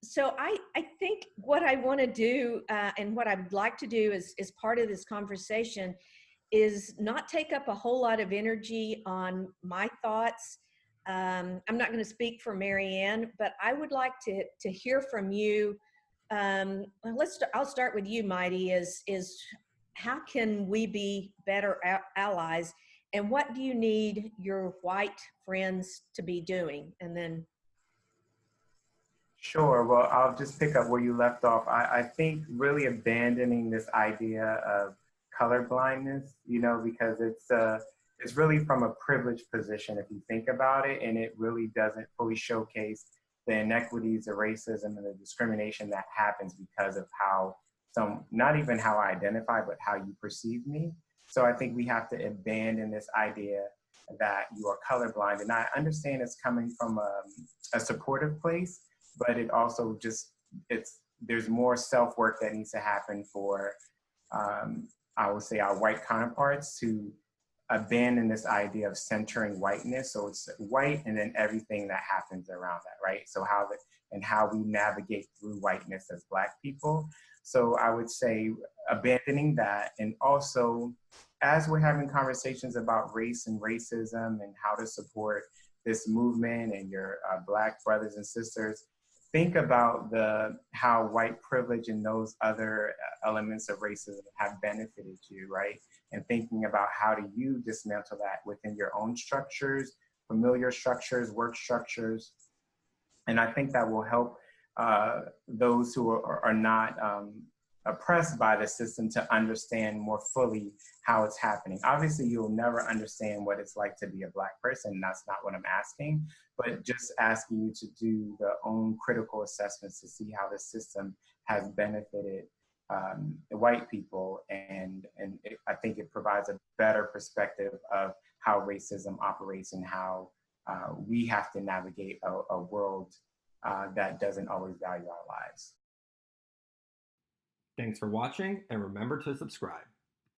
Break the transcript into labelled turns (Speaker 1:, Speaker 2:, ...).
Speaker 1: So I think what I want to do and what I would like to do is part of this conversation is not take up a whole lot of energy on my thoughts. I'm not going to speak for Mary Ann, but I would like to hear from you. I'll start with you, Mighty. Is how can we be better allies, and what do you need your white friends to be doing? And then
Speaker 2: Sure. Well, I'll just pick up where you left off. I think really abandoning this idea of color blindness, because it's really from a privileged position if you think about it, and it really doesn't fully showcase the inequities, the racism, and the discrimination that happens because of not even how I identify, but how you perceive me. So I think we have to abandon this idea that you are colorblind, and I understand it's coming from a supportive place, but it also there's more self-work that needs to happen for I would say our white counterparts to abandon this idea of centering whiteness. So it's white and then everything that happens around that, right? So how we navigate through whiteness as Black people. So I would say abandoning that, and also as we're having conversations about race and racism and how to support this movement and your Black brothers and sisters, think about how white privilege and those other elements of racism have benefited you, right? And thinking about how do you dismantle that within your own structures, familiar structures, work structures. And I think that will help those who are not oppressed by the system to understand more fully how it's happening. Obviously, you'll never understand what it's like to be a Black person. That's not what I'm asking, but just asking you to do the own critical assessments to see how the system has benefited white people. And I think it provides a better perspective of how racism operates and how we have to navigate a world that doesn't always value our lives.
Speaker 3: Thanks for watching, and remember to subscribe.